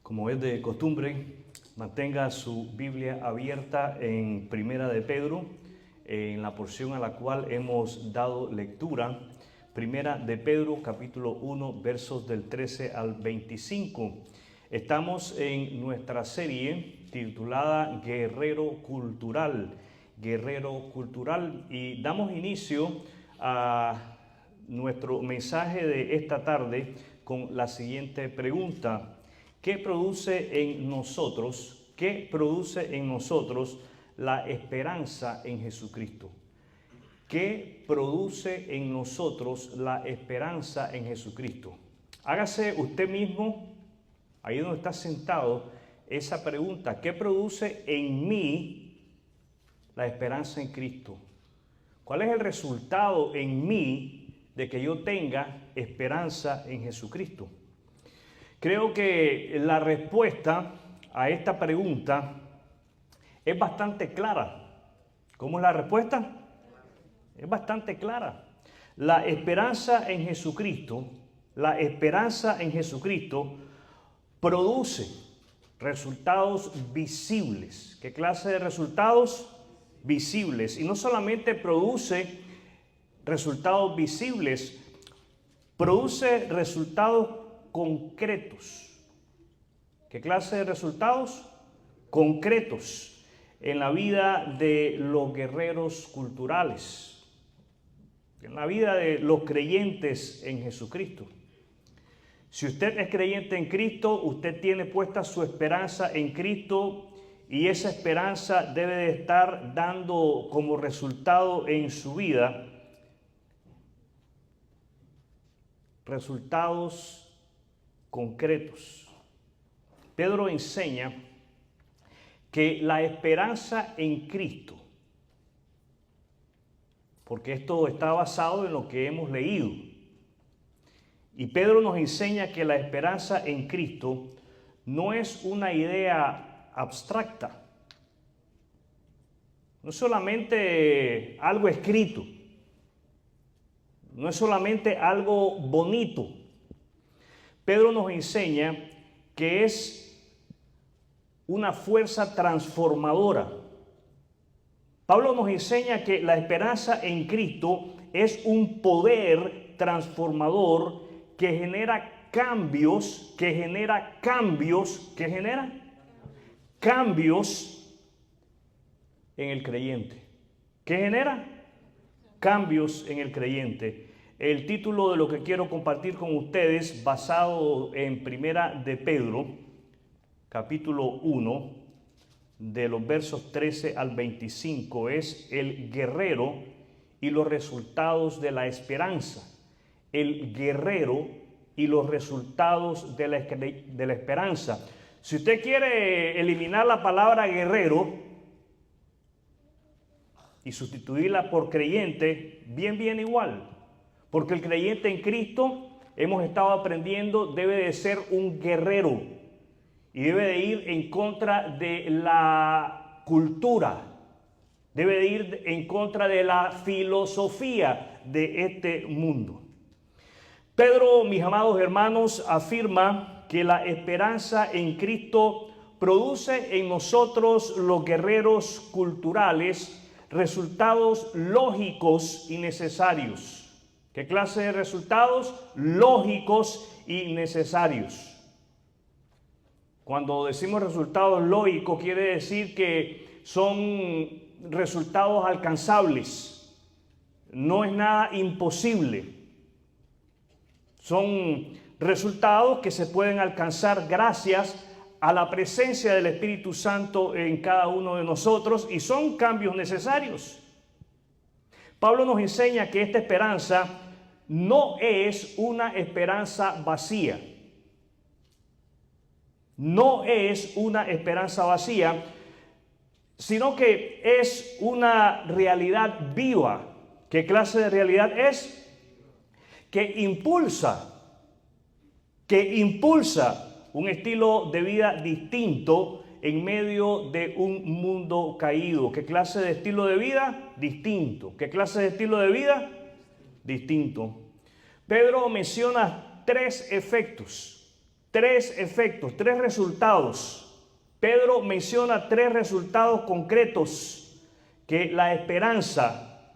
Como es de costumbre, mantenga su Biblia abierta en Primera de Pedro, en la porción a la cual hemos dado lectura. Primera de Pedro, capítulo 1, versos del 13 al 25. Estamos en nuestra serie titulada Guerrero Cultural. Guerrero Cultural. Y damos inicio a nuestro mensaje de esta tarde con la siguiente pregunta. ¿Qué produce en nosotros la esperanza en Jesucristo? ¿Qué produce en nosotros la esperanza en Jesucristo? Hágase usted mismo, ahí donde está sentado, esa pregunta. ¿Qué produce en mí la esperanza en Cristo? ¿Cuál es el resultado en mí de que yo tenga esperanza en Jesucristo? Creo que la respuesta a esta pregunta es bastante clara. ¿Cómo es la respuesta? Es bastante clara. La esperanza en Jesucristo produce resultados visibles. ¿Qué clase de resultados? Visibles. Y no solamente produce resultados visibles, produce resultados concretos. ¿Qué clase de resultados? Concretos en la vida de los guerreros culturales, en la vida de los creyentes en Jesucristo. Si usted es creyente en Cristo, usted tiene puesta su esperanza en Cristo y esa esperanza debe de estar dando como resultado en su vida resultados concretos. Pedro enseña que la esperanza en Cristo, porque esto está basado en lo que hemos leído, y Pedro nos enseña que la esperanza en Cristo no es una idea abstracta, no es solamente algo escrito, no es solamente algo bonito. Pedro nos enseña que es una fuerza transformadora. Pablo nos enseña que la esperanza en Cristo es un poder transformador que genera cambios en el creyente. ¿Qué genera? Cambios en el creyente. El título de lo que quiero compartir con ustedes, basado en Primera de Pedro, capítulo 1, de los versos 13 al 25, es el guerrero y los resultados de la esperanza. El guerrero y los resultados de la esperanza. Si usted quiere eliminar la palabra guerrero y sustituirla por creyente, bien igual. Porque el creyente en Cristo, hemos estado aprendiendo, debe de ser un guerrero y debe de ir en contra de la cultura, debe de ir en contra de la filosofía de este mundo. Pedro, mis amados hermanos, afirma que la esperanza en Cristo produce en nosotros, los guerreros culturales, resultados lógicos y necesarios. ¿Qué clase de resultados? Lógicos y necesarios. Cuando decimos resultados lógicos, quiere decir que son resultados alcanzables. No es nada imposible. Son resultados que se pueden alcanzar gracias a la presencia del Espíritu Santo en cada uno de nosotros y son cambios necesarios. Pablo nos enseña que esta esperanza no es una esperanza vacía. No es una esperanza vacía, sino que es una realidad viva. ¿Qué clase de realidad es? Que impulsa un estilo de vida distinto en medio de un mundo caído. ¿Qué clase de estilo de vida? Distinto. ¿Qué clase de estilo de vida? Distinto. Pedro menciona tres efectos tres efectos, tres resultados. Pedro menciona tres resultados concretos que la esperanza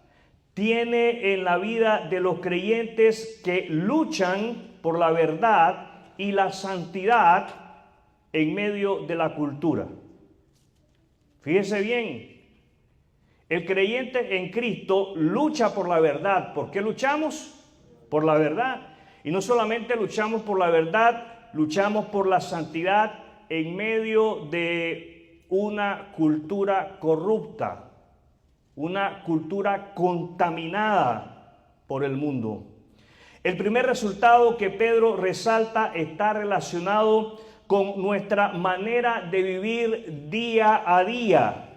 tiene en la vida de los creyentes que luchan por la verdad y la santidad en medio de la cultura. Fíjese bien, el creyente en Cristo lucha por la verdad. ¿Por qué luchamos? Por la verdad. Y no solamente luchamos por la verdad, luchamos por la santidad en medio de una cultura corrupta, una cultura contaminada por el mundo. El primer resultado que Pedro resalta está relacionado con nuestra manera de vivir día a día.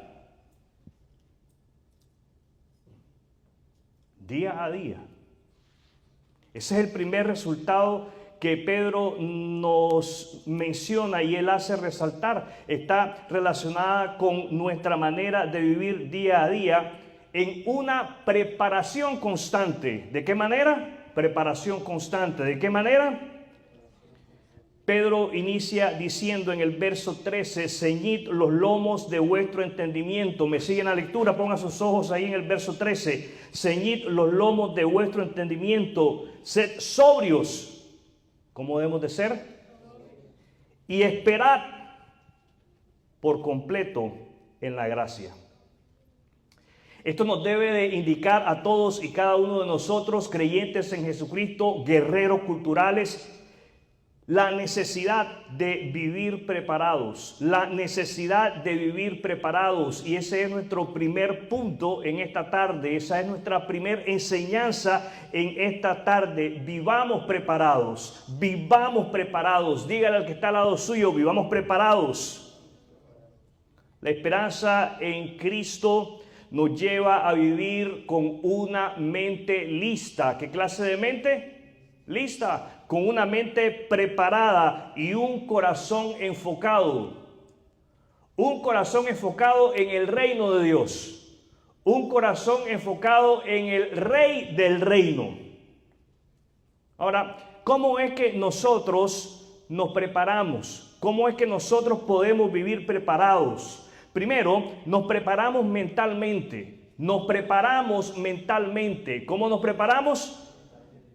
Día a día. Ese es el primer resultado que Pedro nos menciona y él hace resaltar. Está relacionada con nuestra manera de vivir día a día en una preparación constante. ¿De qué manera? Preparación constante. ¿De qué manera? Pedro inicia diciendo en el verso 13, ceñid los lomos de vuestro entendimiento. Me siguen la lectura, pongan sus ojos ahí en el verso 13. Ceñid los lomos de vuestro entendimiento, sed sobrios, como debemos de ser, y esperad por completo en la gracia. Esto nos debe de indicar a todos y cada uno de nosotros, creyentes en Jesucristo, guerreros culturales, la necesidad de vivir preparados, la necesidad de vivir preparados. Y ese es nuestro primer punto en esta tarde, esa es nuestra primera enseñanza en esta tarde. Vivamos preparados, dígale al que está al lado suyo, vivamos preparados. La esperanza en Cristo nos lleva a vivir con una mente lista. ¿Qué clase de mente? Lista. Con una mente preparada y un corazón enfocado. Un corazón enfocado en el reino de Dios. Un corazón enfocado en el Rey del reino. Ahora, ¿cómo es que nosotros nos preparamos? ¿Cómo es que nosotros podemos vivir preparados? Primero, nos preparamos mentalmente. Nos preparamos mentalmente. ¿Cómo nos preparamos?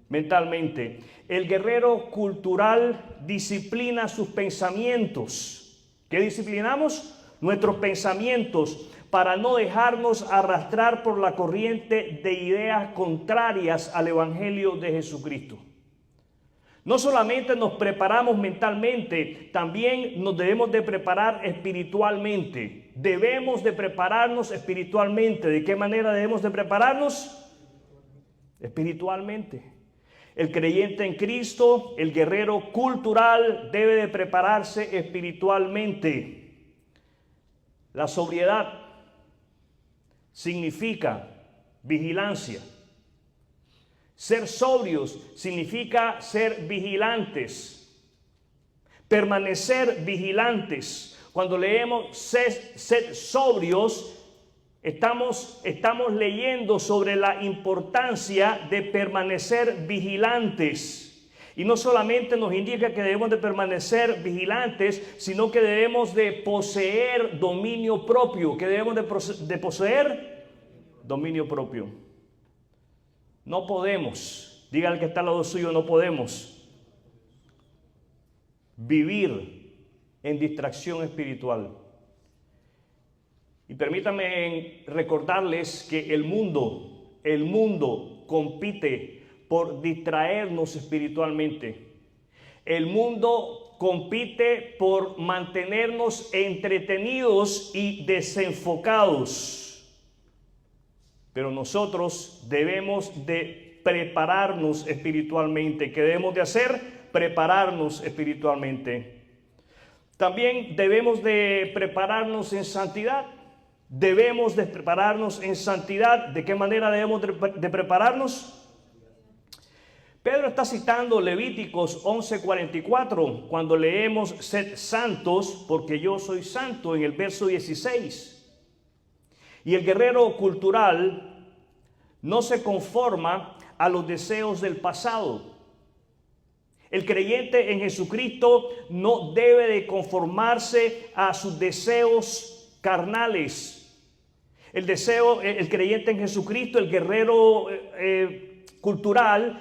Mentalmente. El guerrero cultural disciplina sus pensamientos. ¿Qué disciplinamos? Nuestros pensamientos, para no dejarnos arrastrar por la corriente de ideas contrarias al Evangelio de Jesucristo. No solamente nos preparamos mentalmente, también nos debemos de preparar espiritualmente. Debemos de prepararnos espiritualmente. ¿De qué manera debemos de prepararnos? Espiritualmente. El creyente en Cristo, el guerrero cultural, debe de prepararse espiritualmente. La sobriedad significa vigilancia. Ser sobrios significa ser vigilantes. Permanecer vigilantes. Cuando leemos sed sobrios, Estamos leyendo sobre la importancia de permanecer vigilantes. Y no solamente nos indica que debemos de permanecer vigilantes, sino que debemos de poseer dominio propio. ¿Qué debemos de poseer? Dominio propio. No podemos, diga al que está al lado suyo, no podemos vivir en distracción espiritual. Y permítanme recordarles que el mundo compite por distraernos espiritualmente. El mundo compite por mantenernos entretenidos y desenfocados. Pero nosotros debemos de prepararnos espiritualmente. ¿Qué debemos de hacer? Prepararnos espiritualmente. También debemos de prepararnos en santidad. Debemos de prepararnos en santidad. ¿De qué manera debemos de prepararnos? Pedro está citando Levíticos 11:44 cuando leemos sed santos porque yo soy santo en el verso 16. Y el guerrero cultural no se conforma a los deseos del pasado. El creyente en Jesucristo no debe de conformarse a sus deseos carnales. El creyente en Jesucristo, el guerrero cultural,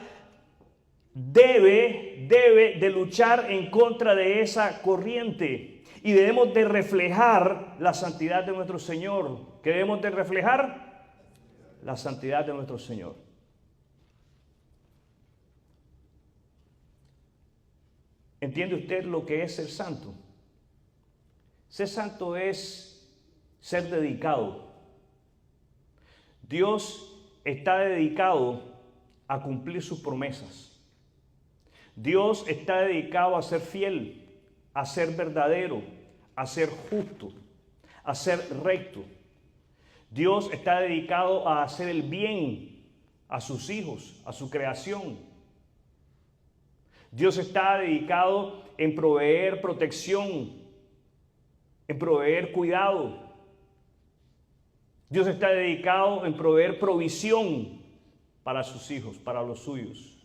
debe de luchar en contra de esa corriente. Y debemos de reflejar la santidad de nuestro Señor. ¿Qué debemos de reflejar? La santidad de nuestro Señor. ¿Entiende usted lo que es ser santo? Ser santo es ser dedicado. Dios está dedicado a cumplir sus promesas. Dios está dedicado a ser fiel, a ser verdadero, a ser justo, a ser recto. Dios está dedicado a hacer el bien a sus hijos, a su creación. Dios está dedicado en proveer protección, en proveer cuidado. Dios está dedicado en proveer provisión para sus hijos, para los suyos.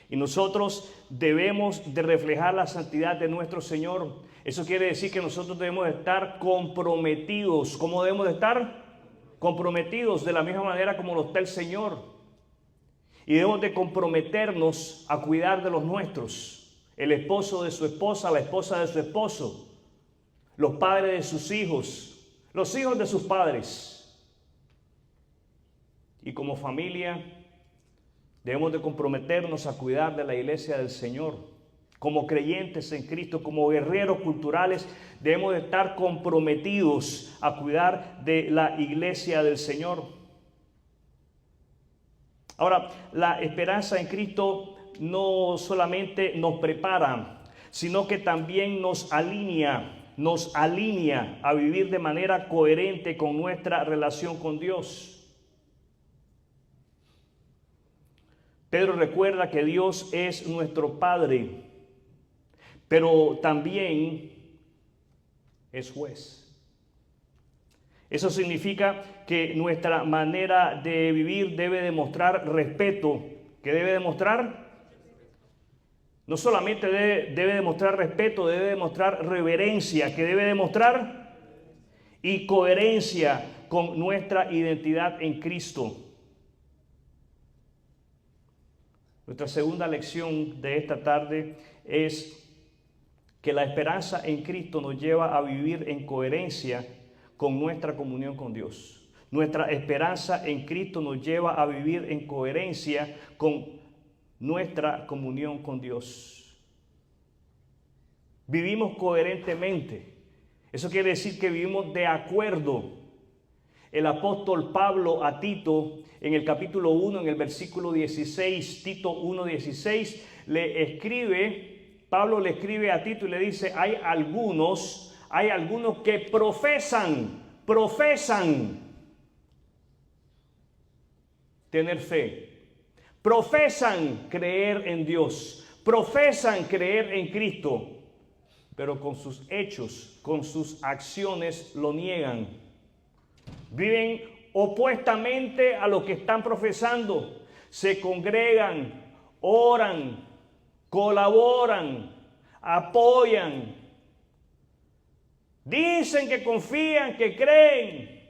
Y nosotros debemos de reflejar la santidad de nuestro Señor. Eso quiere decir que nosotros debemos de estar comprometidos. ¿Cómo debemos de estar? Comprometidos de la misma manera como lo está el Señor. Y debemos de comprometernos a cuidar de los nuestros. El esposo de su esposa, la esposa de su esposo, los padres de sus hijos, los hijos de sus padres. Y como familia debemos de comprometernos a cuidar de la iglesia del Señor. Como creyentes en Cristo, como guerreros culturales, debemos de estar comprometidos a cuidar de la iglesia del Señor. Ahora, la esperanza en Cristo no solamente nos prepara, sino que también nos alinea a vivir de manera coherente con nuestra relación con Dios. Pedro recuerda que Dios es nuestro Padre, pero también es juez. Eso significa que nuestra manera de vivir debe demostrar respeto. ¿Qué debe demostrar? No solamente debe demostrar respeto, debe demostrar reverencia. ¿Qué debe demostrar? Y coherencia con nuestra identidad en Cristo. Nuestra segunda lección de esta tarde es que la esperanza en Cristo nos lleva a vivir en coherencia con nuestra comunión con Dios. Nuestra esperanza en Cristo nos lleva a vivir en coherencia con nuestra comunión con Dios. Vivimos coherentemente. Eso quiere decir que vivimos de acuerdo. El apóstol Pablo a Tito, en el capítulo 1, en el versículo 16, Tito 1:16, Pablo le escribe a Tito y le dice, hay algunos que profesan tener fe, profesan creer en Dios, profesan creer en Cristo, pero con sus hechos, con sus acciones lo niegan. Viven opuestamente a lo que están profesando. Se congregan, oran, colaboran, apoyan. Dicen que confían, que creen,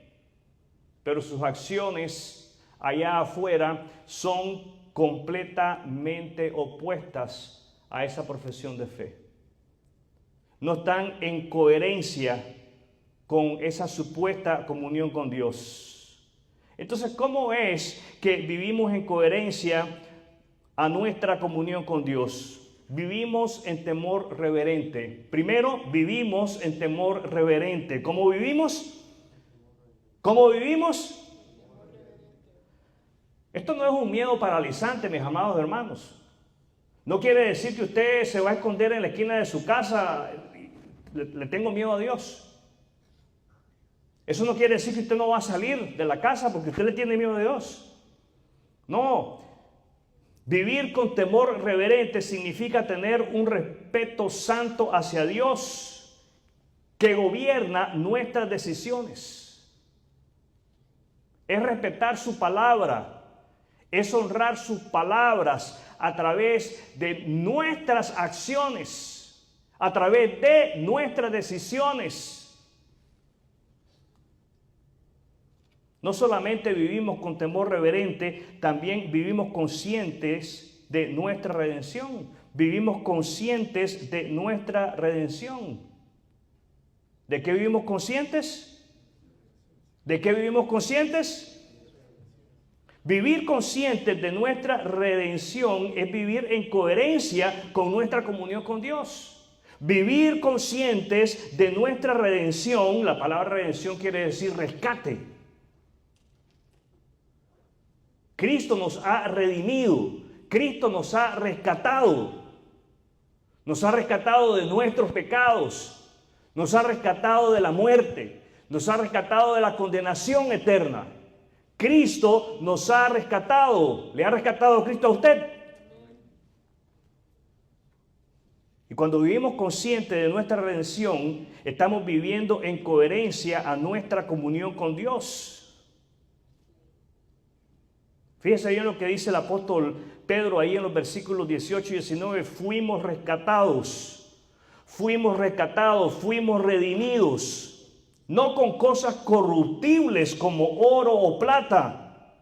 pero sus acciones allá afuera son completamente opuestas a esa profesión de fe. No están en coherencia con esa supuesta comunión con Dios. Entonces, ¿cómo es que vivimos en coherencia a nuestra comunión con Dios? Vivimos en temor reverente. Primero, vivimos en temor reverente. ¿Cómo vivimos? ¿Cómo vivimos? Esto no es un miedo paralizante, mis amados hermanos. No quiere decir que usted se va a esconder en la esquina de su casa. Le tengo miedo a Dios. Eso no quiere decir que usted no va a salir de la casa porque usted le tiene miedo a Dios. No. Vivir con temor reverente significa tener un respeto santo hacia Dios que gobierna nuestras decisiones. Es respetar su palabra, es honrar sus palabras, a través de nuestras acciones, a través de nuestras decisiones. No solamente vivimos con temor reverente, también vivimos conscientes de nuestra redención. Vivimos conscientes de nuestra redención. ¿De qué vivimos conscientes? ¿De qué vivimos conscientes? Vivir conscientes de nuestra redención es vivir en coherencia con nuestra comunión con Dios. Vivir conscientes de nuestra redención, la palabra redención quiere decir rescate. Cristo nos ha redimido, Cristo nos ha rescatado de nuestros pecados, nos ha rescatado de la muerte, nos ha rescatado de la condenación eterna. Cristo nos ha rescatado. ¿Le ha rescatado Cristo a usted? Y cuando vivimos conscientes de nuestra redención, estamos viviendo en coherencia a nuestra comunión con Dios. Fíjese bien lo que dice el apóstol Pedro ahí en los versículos 18 y 19. Fuimos rescatados, fuimos redimidos, no con cosas corruptibles como oro o plata,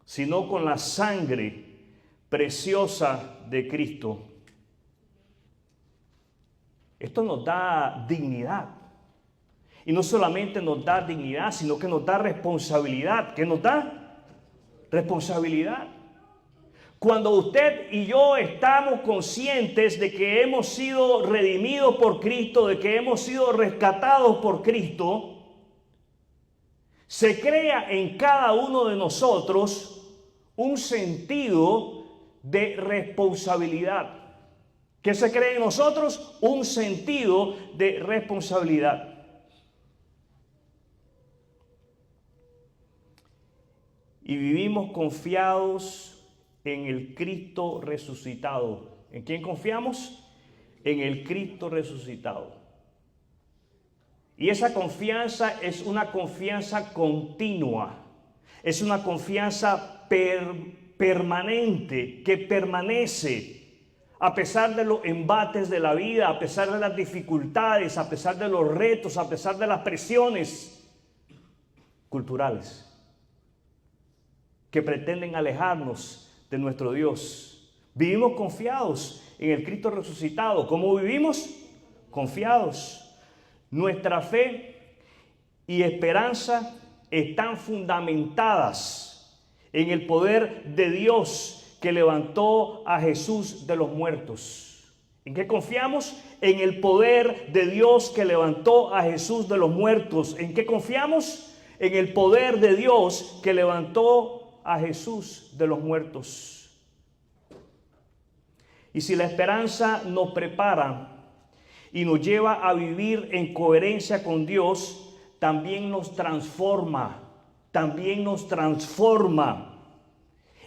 sino con la sangre preciosa de Cristo. Esto nos da dignidad. Y no solamente nos da dignidad, sino que nos da responsabilidad. ¿Qué nos da? Responsabilidad. Cuando usted y yo estamos conscientes de que hemos sido redimidos por Cristo, de que hemos sido rescatados por Cristo, se crea en cada uno de nosotros un sentido de responsabilidad. ¿Qué se crea en nosotros? Un sentido de responsabilidad. Y vivimos confiados en el Cristo resucitado. ¿En quién confiamos? En el Cristo resucitado. Y esa confianza es una confianza continua. Es una confianza permanente, que permanece a pesar de los embates de la vida, a pesar de las dificultades, a pesar de los retos, a pesar de las presiones culturales que pretenden alejarnos de nuestro Dios. Vivimos confiados en el Cristo resucitado. ¿Cómo vivimos? Confiados. Nuestra fe y esperanza están fundamentadas en el poder de Dios que levantó a Jesús de los muertos. ¿En qué confiamos? En el poder de Dios que levantó a Jesús de los muertos. ¿En qué confiamos? En el poder de Dios que levantó a Jesús de los muertos. Y si la esperanza nos prepara y nos lleva a vivir en coherencia con Dios, también nos transforma,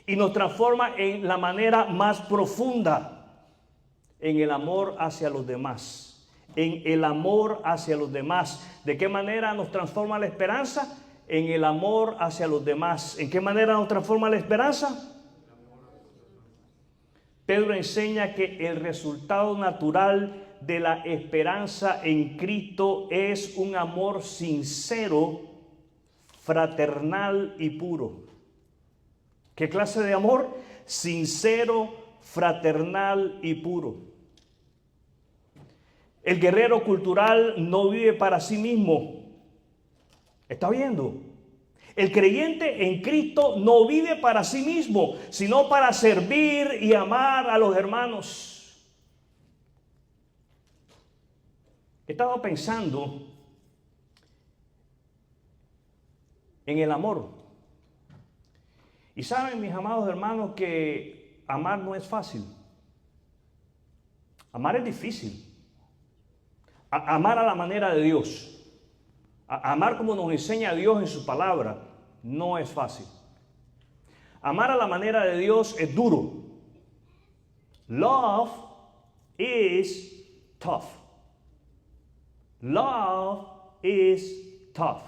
y nos transforma en la manera más profunda, en el amor hacia los demás, ¿De qué manera nos transforma la esperanza? En el amor hacia los demás. ¿En qué manera nos transforma la esperanza? Pedro enseña que el resultado natural de la esperanza en Cristo es un amor sincero, fraternal y puro. ¿Qué clase de amor? Sincero, fraternal y puro. El guerrero cultural no vive para sí mismo. ¿Está viendo? El creyente en Cristo no vive para sí mismo, sino para servir y amar a los hermanos. He estado pensando en el amor. Y saben, mis amados hermanos, que amar no es fácil. Amar es difícil. Amar a la manera de Dios. Amar como nos enseña Dios en su palabra no es fácil. Amar a la manera de Dios es duro. Love is tough. Love is tough.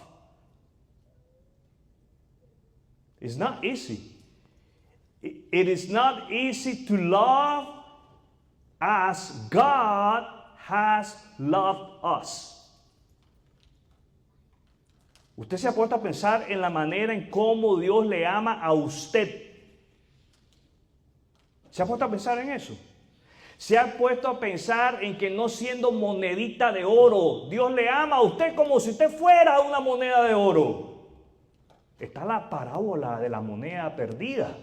It's not easy. it is not easy to love as God has loved us. Usted se ha puesto a pensar en la manera en cómo Dios le ama a usted. ¿Se ha puesto a pensar en eso? Se ha puesto a pensar en que no siendo monedita de oro, Dios le ama a usted como si usted fuera una moneda de oro. Está la parábola de la moneda perdida.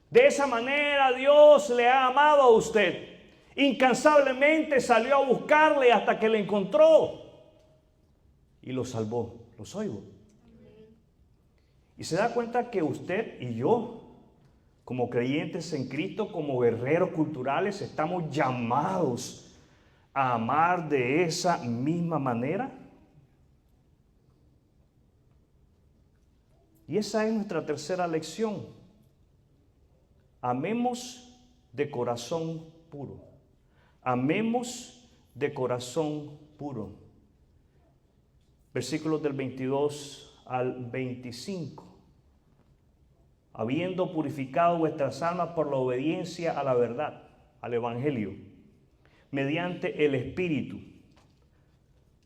De esa manera Dios le ha amado a usted. Incansablemente salió a buscarle hasta que le encontró y lo salvó. ¿Los oigo? Y se da cuenta que usted y yo, como creyentes en Cristo, como guerreros culturales, estamos llamados a amar de esa misma manera. Y esa es nuestra tercera lección. Amemos de corazón puro. Amemos de corazón puro. Versículos del 22 al 25. Habiendo purificado vuestras almas por la obediencia a la verdad, al Evangelio, mediante el Espíritu,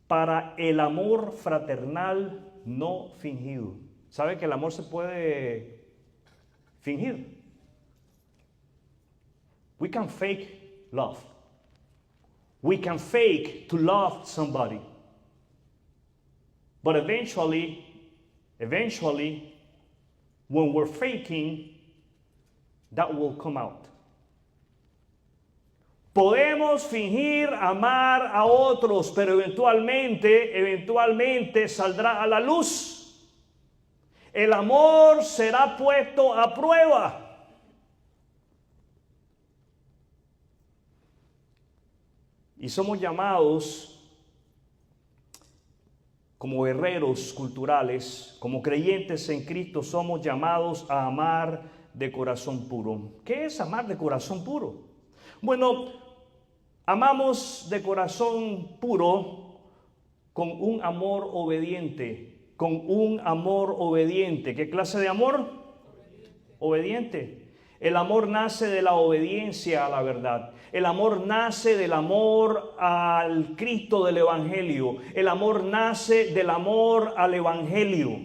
para el amor fraternal no fingido. ¿Sabe que el amor se puede fingir? We can fake love. We can fake to love somebody. But eventually, when we're faking, that will come out. Podemos fingir amar a otros, pero eventualmente saldrá a la luz. El amor será puesto a prueba. Y somos llamados como guerreros culturales, como creyentes en Cristo, somos llamados a amar de corazón puro. ¿Qué es amar de corazón puro? Bueno, amamos de corazón puro con un amor obediente, ¿Qué clase de amor? Obediente. El amor nace de la obediencia a la verdad. El amor nace del amor al Cristo del Evangelio. El amor nace del amor al Evangelio.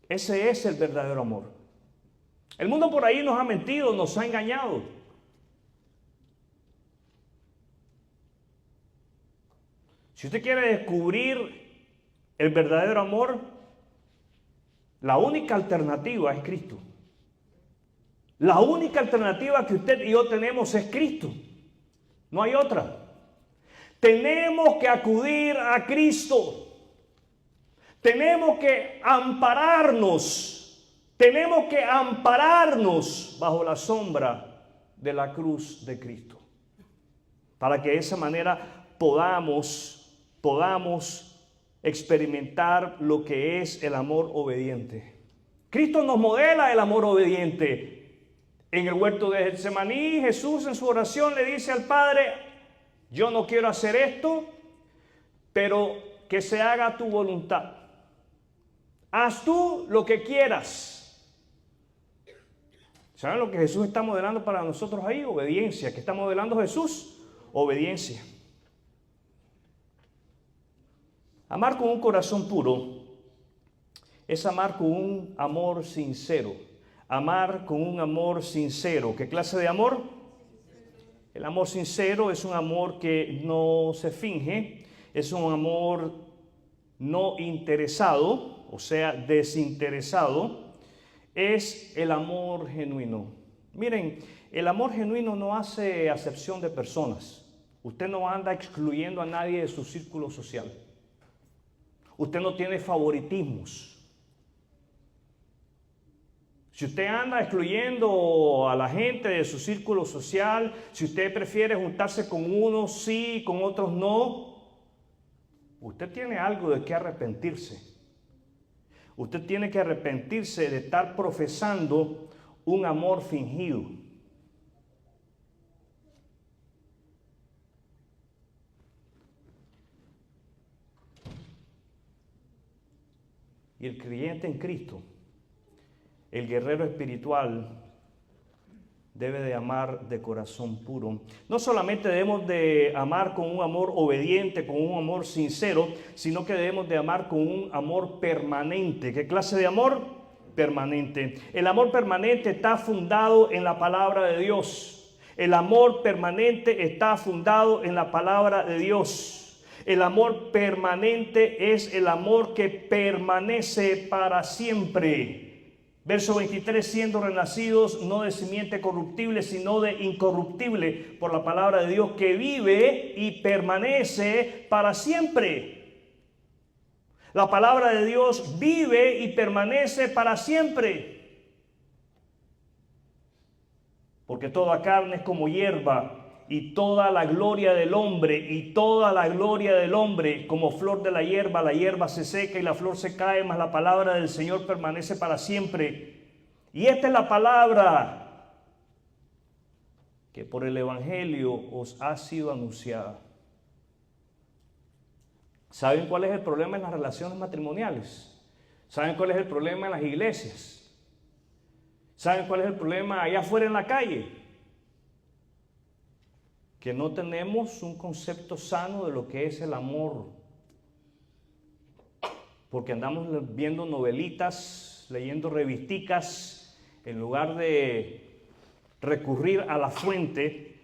Ese es el verdadero amor. El mundo por ahí nos ha mentido, nos ha engañado. Si usted quiere descubrir el verdadero amor, la única alternativa es Cristo. La única alternativa que usted y yo tenemos es Cristo. No hay otra. Tenemos que acudir a Cristo. Tenemos que ampararnos. Tenemos que ampararnos bajo la sombra de la cruz de Cristo. Para que de esa manera podamos experimentar lo que es el amor obediente. Cristo nos modela el amor obediente. En el huerto de Getsemaní, Jesús en su oración le dice al Padre: yo no quiero hacer esto, pero que se haga tu voluntad. Haz tú lo que quieras. ¿Saben lo que Jesús está modelando para nosotros ahí? Obediencia. ¿Qué está modelando Jesús? Obediencia. Amar con un corazón puro es amar con un amor sincero. Amar con un amor sincero. ¿Qué clase de amor? El amor sincero es un amor que no se finge, es un amor no interesado, o sea, desinteresado, es el amor genuino. Miren, el amor genuino no hace acepción de personas. Usted no anda excluyendo a nadie de su círculo social. Usted no tiene favoritismos. Si usted anda excluyendo a la gente de su círculo social, si usted prefiere juntarse con unos sí, con otros no, usted tiene algo de qué arrepentirse. Usted tiene que arrepentirse de estar profesando un amor fingido. Y el creyente en Cristo, el guerrero espiritual, debe de amar de corazón puro. No solamente debemos de amar con un amor obediente, con un amor sincero, sino que debemos de amar con un amor permanente. ¿Qué clase de amor? Permanente. El amor permanente está fundado en la palabra de Dios. El amor permanente está fundado en la palabra de Dios. El amor permanente es el amor que permanece para siempre. Verso 23, siendo renacidos no de simiente corruptible, sino de incorruptible, por la palabra de Dios que vive y permanece para siempre. La palabra de Dios vive y permanece para siempre. Porque toda carne es como hierba, y toda la gloria del hombre, como flor de la hierba se seca y la flor se cae, mas la palabra del Señor permanece para siempre. Y esta es la palabra que por el Evangelio os ha sido anunciada. ¿Saben cuál es el problema en las relaciones matrimoniales? ¿Saben cuál es el problema en las iglesias? ¿Saben cuál es el problema allá afuera en la calle? Que no tenemos un concepto sano de lo que es el amor. Porque andamos viendo novelitas, leyendo revisticas, en lugar de recurrir a la fuente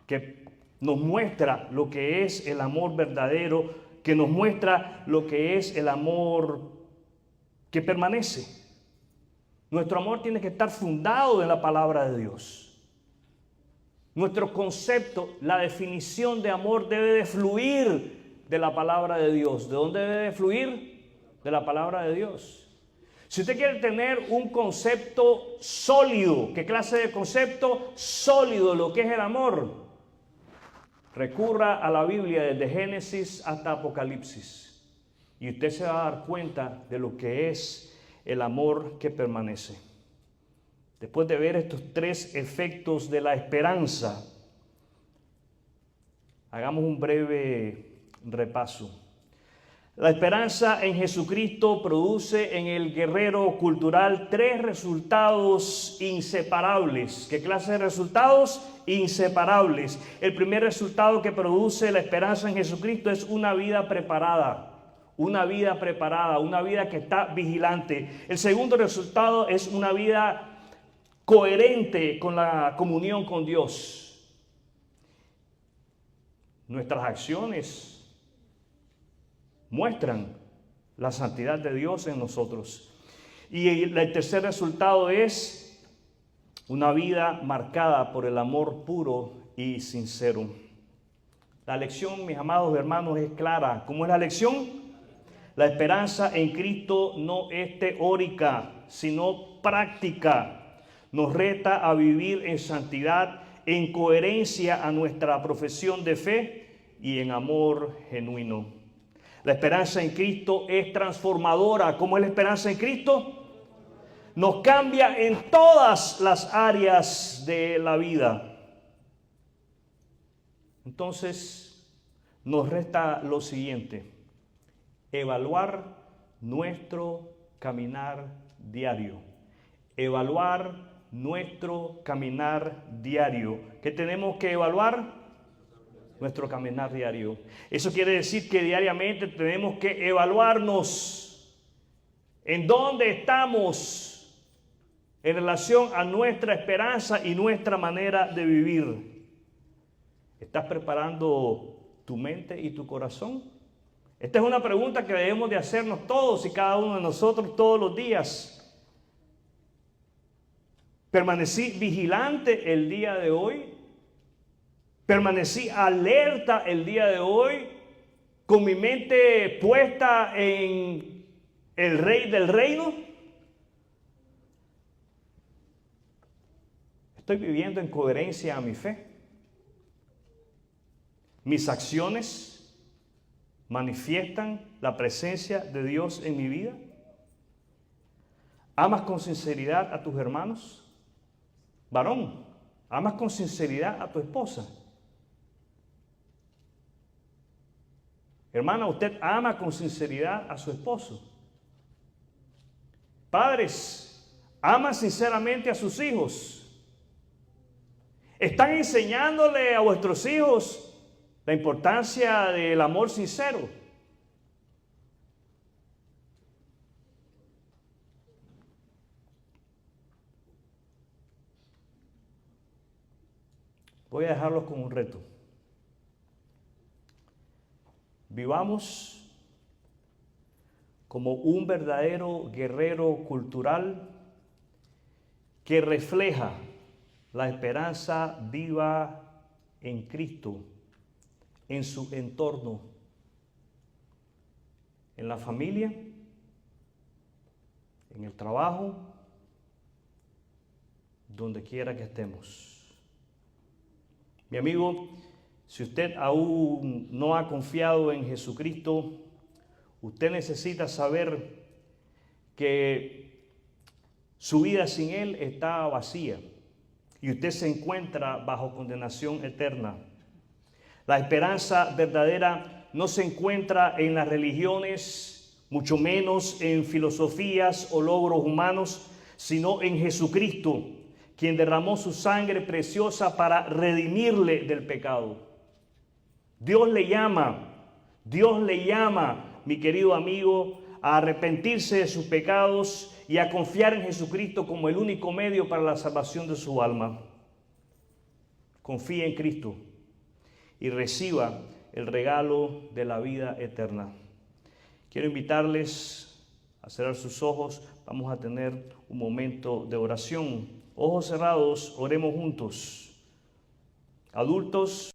que nos muestra lo que es el amor verdadero, que nos muestra lo que es el amor que permanece. Nuestro amor tiene que estar fundado en la palabra de Dios. Nuestro concepto, la definición de amor debe de fluir de la palabra de Dios. ¿De dónde debe de fluir? De la palabra de Dios. Si usted quiere tener un concepto sólido, ¿qué clase de concepto? Sólido, lo que es el amor. Recurra a la Biblia desde Génesis hasta Apocalipsis. Y usted se va a dar cuenta de lo que es el amor que permanece. Después de ver estos tres efectos de la esperanza, hagamos un breve repaso. La esperanza en Jesucristo produce en el guerrero cultural tres resultados inseparables. ¿Qué clase de resultados? Inseparables. El primer resultado que produce la esperanza en Jesucristo es una vida preparada. Una vida preparada, una vida que está vigilante. El segundo resultado es una vida coherente con la comunión con Dios. Nuestras acciones muestran la santidad de Dios en nosotros. Y el tercer resultado es una vida marcada por el amor puro y sincero. La lección, mis amados hermanos, es clara. ¿Cómo es la lección? La esperanza en Cristo no es teórica, sino práctica. Nos reta a vivir en santidad, en coherencia a nuestra profesión de fe y en amor genuino. La esperanza en Cristo es transformadora. ¿Cómo es la esperanza en Cristo? Nos cambia en todas las áreas de la vida. Entonces, nos resta lo siguiente: evaluar nuestro caminar diario. Evaluar nuestro caminar diario. ¿Qué tenemos que evaluar? Nuestro caminar diario. Eso quiere decir que diariamente tenemos que evaluarnos en dónde estamos en relación a nuestra esperanza y nuestra manera de vivir. ¿Estás preparando tu mente y tu corazón? Esta es una pregunta que debemos de hacernos todos y cada uno de nosotros todos los días. ¿Permanecí vigilante el día de hoy? ¿Permanecí alerta el día de hoy? ¿Con mi mente puesta en el Rey del Reino? ¿Estoy viviendo en coherencia a mi fe? ¿Mis acciones manifiestan la presencia de Dios en mi vida? ¿Amas con sinceridad a tus hermanos? Varón, ¿amas con sinceridad a tu esposa? Hermana, ¿usted ama con sinceridad a su esposo? Padres, aman sinceramente a sus hijos. ¿Están enseñándole a vuestros hijos la importancia del amor sincero? Voy a dejarlos con un reto. Vivamos como un verdadero guerrero cultural que refleja la esperanza viva en Cristo, en su entorno, en la familia, en el trabajo, donde quiera que estemos. Mi amigo, si usted aún no ha confiado en Jesucristo, usted necesita saber que su vida sin Él está vacía y usted se encuentra bajo condenación eterna. La esperanza verdadera no se encuentra en las religiones, mucho menos en filosofías o logros humanos, sino en Jesucristo, quien derramó su sangre preciosa para redimirle del pecado. Dios le llama, mi querido amigo, a arrepentirse de sus pecados y a confiar en Jesucristo como el único medio para la salvación de su alma. Confíe en Cristo y reciba el regalo de la vida eterna. Quiero invitarles a cerrar sus ojos. Vamos a tener un momento de oración. Ojos cerrados, oremos juntos. Adultos,